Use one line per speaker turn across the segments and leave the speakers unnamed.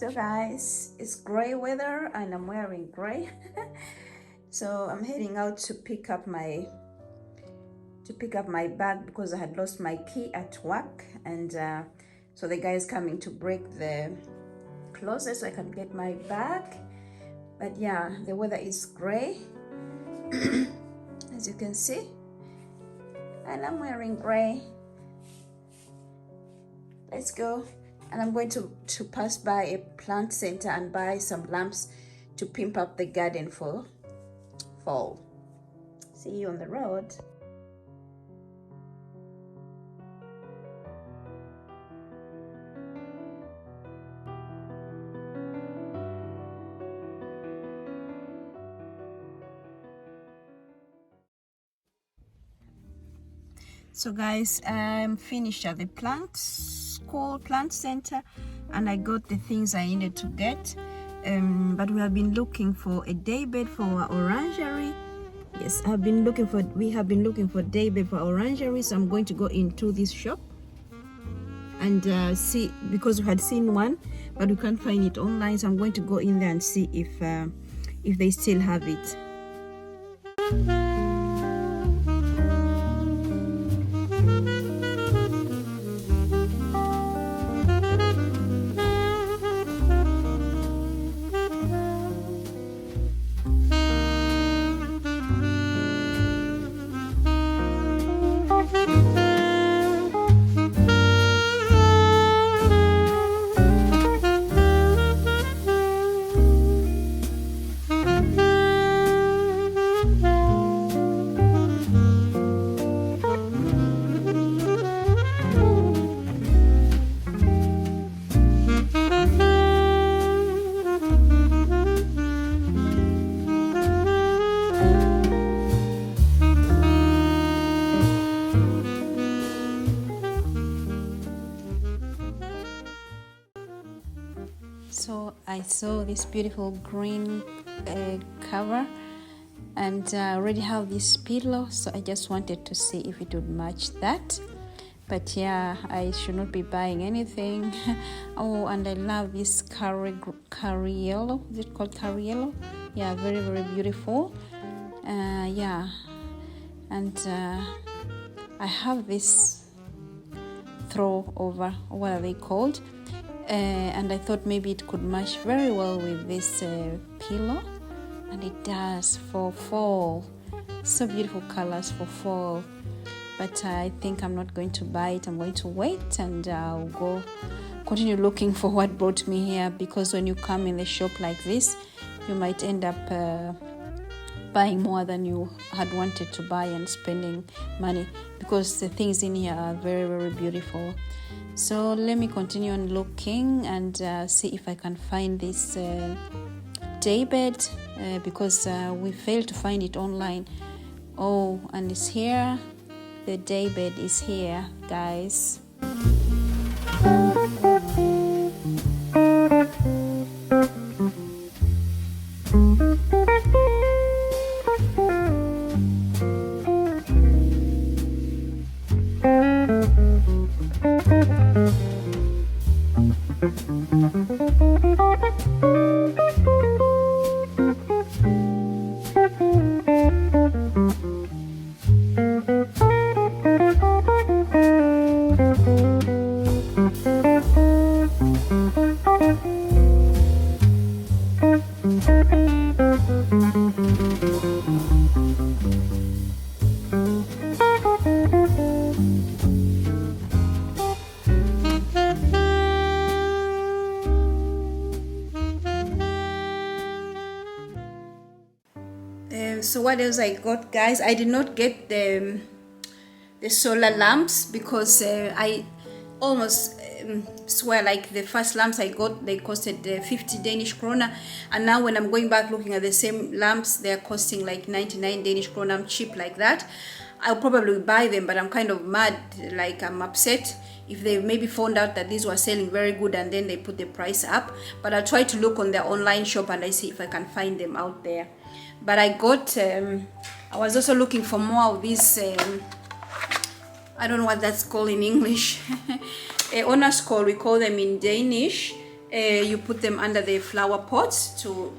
So guys, it's gray weather and I'm wearing gray. So I'm heading out to pick up my bag because I had lost my key at work, and so the guy is coming to break the closet so I can get my bag. But yeah, the weather is gray as you can see, and I'm wearing gray. Let's go. And I'm going to pass by a plant center and buy some lamps to pimp up the garden for fall. See you on the road. So guys, I'm finished at the plant center, and I got the things I needed to get. But we have been looking for a daybed for our orangery. Yes, we have been looking for daybed for our orangery. So I'm going to go into this shop and see, because we had seen one, but we can't find it online. So I'm going to go in there and see if they still have it. So I saw this beautiful green cover, and I already have this pillow, so I just wanted to see if it would match that. But yeah, I should not be buying anything. Oh, and I love this cariello. Is it called cariello? Yeah, very, very beautiful. Yeah, and I have this throw over, what are they called? And I thought maybe it could match very well with this pillow, and it does for fall. So beautiful colors for fall. But I think I'm not going to buy it. I'm going to wait, and I'll go continue looking for what brought me here, because when you come in the shop like this, you might end up buying more than you had wanted to buy and spending money, because the things in here are very, very beautiful. So let me continue on looking and see if I can find this daybed, because we failed to find it online. Oh, and it's here. The daybed is here, guys. So what else I got, guys? I did not get the solar lamps, because I almost swear, like, the first lamps I got, they costed 50 Danish kroner, and now when I'm going back looking at the same lamps, they're costing like 99 Danish kroner. I'm cheap like that. I'll probably buy them, but I'm kind of mad, like I'm upset if they maybe found out that these were selling very good and then they put the price up. But I'll try to look on their online shop and I see if I can find them out there. But I got I was also looking for more of these I don't know what that's called in English. Owner's call, we call them in Danish, you put them under the flower pots to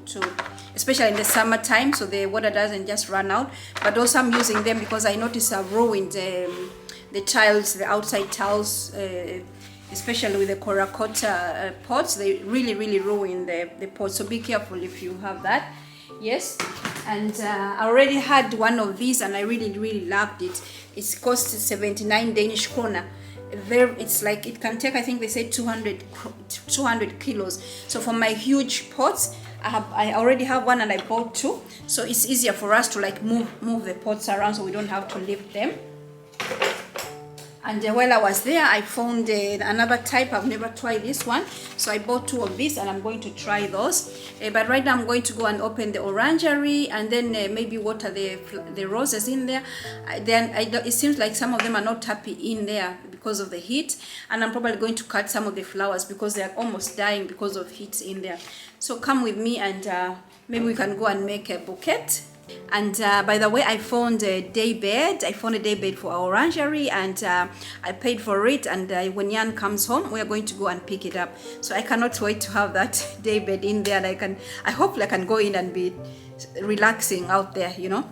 especially in the summertime, so the water doesn't just run out. But also I'm using them because I noticed I've ruined the tiles, the outside tiles, especially with the terracotta pots. They really ruin the pots, so be careful if you have that. Yes, and I already had one of these and I really loved it. It's cost 79 Danish kroner. It's like, it can take, I think they say 200 kilos. So for my huge pots, I already have one and I bought two, so it's easier for us to like move the pots around, so we don't have to lift them. And while I was there, I found another type. I've never tried this one, so I bought two of these and I'm going to try those. But right now I'm going to go and open the orangery and then maybe water the roses in there. It seems like some of them are not happy in there because of the heat, and I'm probably going to cut some of the flowers because they are almost dying because of heat in there. So come with me and maybe we can go and make a bouquet. And by the way, I found a daybed. I found a daybed for our orangery, and I paid for it. And when Jan comes home, we are going to go and pick it up. So I cannot wait to have that daybed in there. And I hope I can go in and be relaxing out there, you know.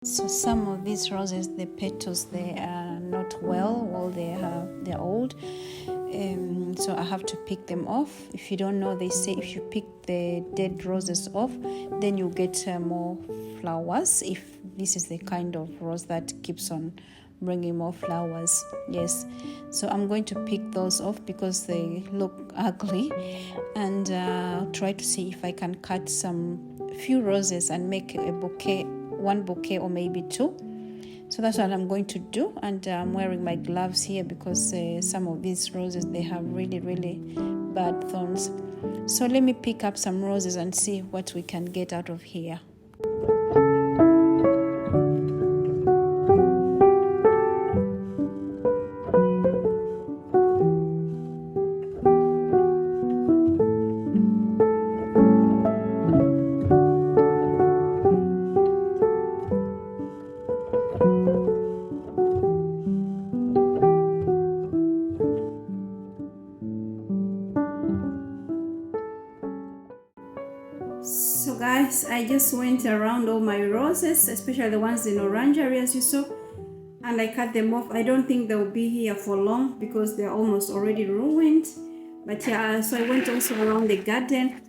So some of these roses, the petals, they are not well, they're old, so I have to pick them off. If you don't know, they say if you pick the dead roses off, then you get more flowers. If this is the kind of rose that keeps on bringing more flowers. Yes, so I'm going to pick those off because they look ugly, and try to see if I can cut few roses and make a bouquet, one bouquet or maybe two. So that's what I'm going to do, and I'm wearing my gloves here because some of these roses, they have really bad thorns. So let me pick up some roses and see what we can get out of here. So guys, I just went around all my roses, especially the ones in orangery as you saw, and I cut them off. I don't think they'll be here for long because they're almost already ruined. But yeah, so I went also around the garden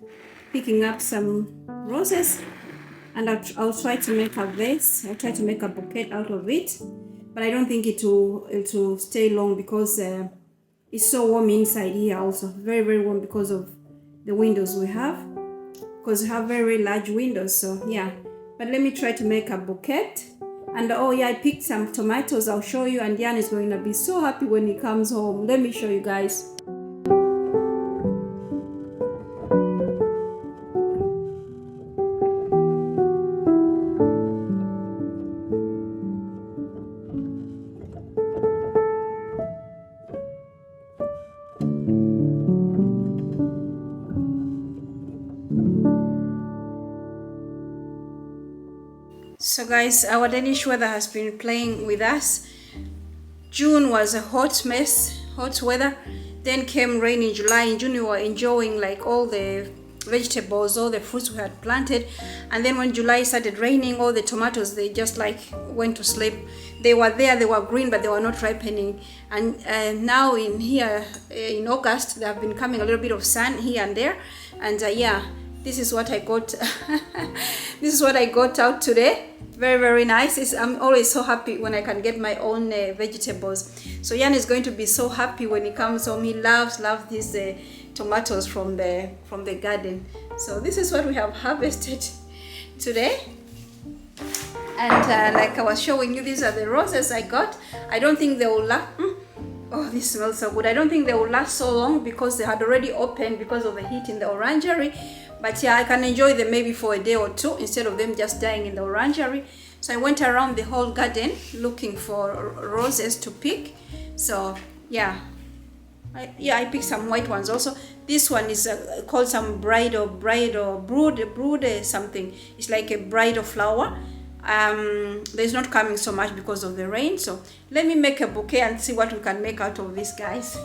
picking up some roses, and I'll try to make a vase. I'll try to make a bouquet out of it, but I don't think it will stay long because it's so warm inside here also. Very warm because of the windows we have. Because we have very large windows, so yeah. But let me try to make a bouquet. And oh yeah, I picked some tomatoes. I'll show you, and Jan is going to be so happy when he comes home. Let me show you guys. So guys, our Danish weather has been playing with us. June was a hot mess, hot weather. Then came rain in July. In June we were enjoying like all the vegetables, all the fruits we had planted. And then when July started raining, all the tomatoes, they just like went to sleep. They were there, they were green, but they were not ripening. And now in here, in August, there have been coming a little bit of sun here and there. And yeah, this is what I got. This is what I got out today. Very nice. I'm always so happy when I can get my own vegetables. So Jan is going to be so happy when he comes home. He loves these tomatoes from the garden. So this is what we have harvested today. And like I was showing you, these are the roses I got. I don't think they will last. Oh, this smells so good. I don't think they will last so long because they had already opened because of the heat in the orangery. But yeah, I can enjoy them maybe for a day or two instead of them just dying in the orangery. So I went around the whole garden looking for roses to pick. So yeah, I picked some white ones also. This one is called some bride or brood something. It's like a bridal flower. There's not coming so much because of the rain. So let me make a bouquet and see what we can make out of this, guys.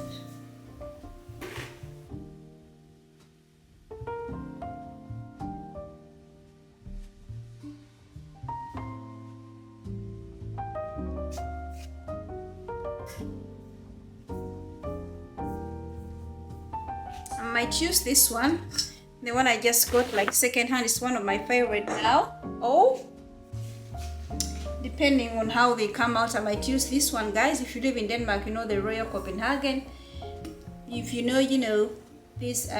I might use this one. The one I just got like second hand is one of my favorite now. Oh, depending on how they come out, I might use this one, guys. If you live in Denmark, you know the Royal Copenhagen. If you know, you know this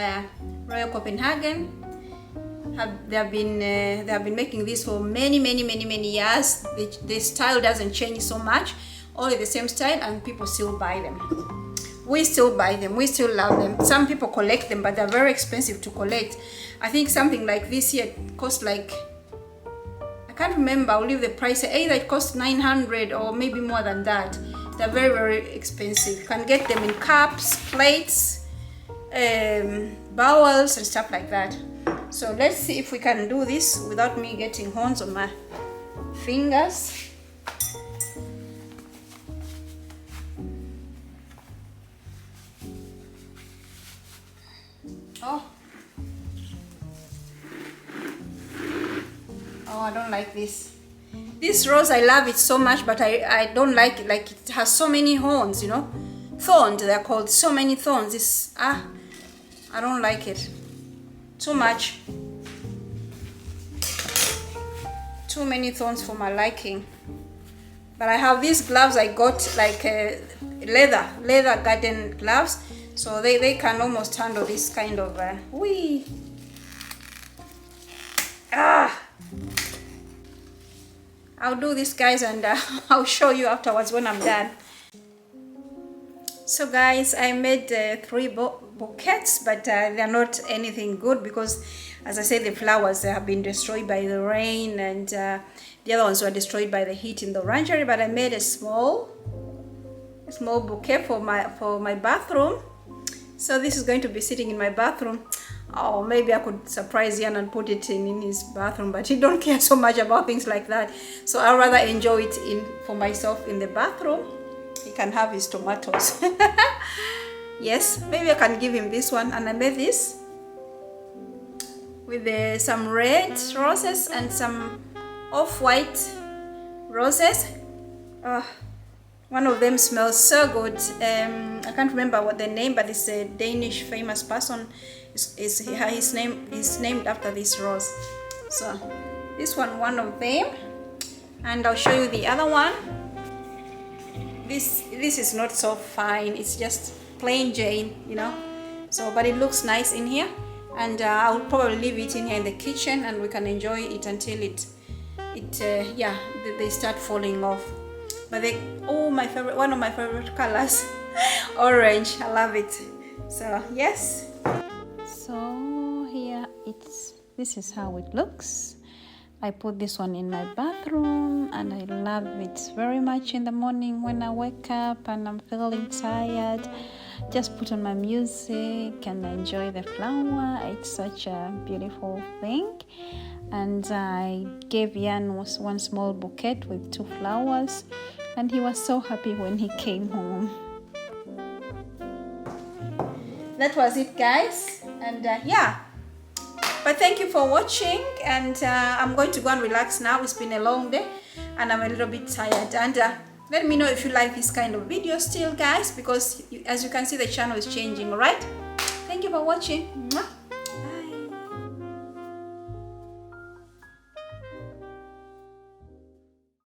Royal Copenhagen. They have been making this for many years. The style doesn't change so much, only the same style, and people still buy them. We still buy them, we still love them. Some people collect them, but they're very expensive to collect. I think something like this here costs like, I can't remember, I'll leave the price. Either it costs 900 or maybe more than that. They're very expensive. You can get them in cups, plates, bowls and stuff like that. So let's see if we can do this without me getting horns on my fingers. Oh, I don't like this. This rose, I love it so much, but I don't like it. Like, it has so many horns, you know. Thorns, they're called. So many thorns. This, I don't like it. Too much. Too many thorns for my liking. But I have these gloves I got, like leather garden gloves. So they can almost handle this kind of, I'll do this, guys, and I'll show you afterwards when I'm done. So guys, I made 3 bouquets, but they're not anything good because, as I said, the flowers have been destroyed by the rain, and the other ones were destroyed by the heat in the orangery. But I made a small bouquet for my bathroom. So this is going to be sitting in my bathroom. Oh, maybe I could surprise Ian and put it in his bathroom, but he don't care so much about things like that. So I'd rather enjoy it for myself in the bathroom. He can have his tomatoes. Yes, maybe I can give him this one. And I made this with some red roses and some off-white roses. One of them smells so good. I can't remember what the name, but it's a Danish famous person. His name is named after this rose. So this one of them, and I'll show you the other one. This is not so fine. It's just plain Jane, you know. So, but it looks nice in here, and I'll probably leave it in here in the kitchen, and we can enjoy it until they start falling off. But one of my favorite colors, orange. I love it. So yes. So here this is how it looks. I put this one in my bathroom, and I love it very much in the morning when I wake up and I'm feeling tired. Just put on my music and enjoy the flower. It's such a beautiful thing. And I gave Jan one small bouquet with 2 flowers, and he was so happy when he came home. That was it, guys, and but thank you for watching, and I'm going to go and relax now. It's been a long day and I'm a little bit tired, and let me know if you like this kind of video still, guys, because as you can see, the channel is changing. All right, thank you for watching. Mwah.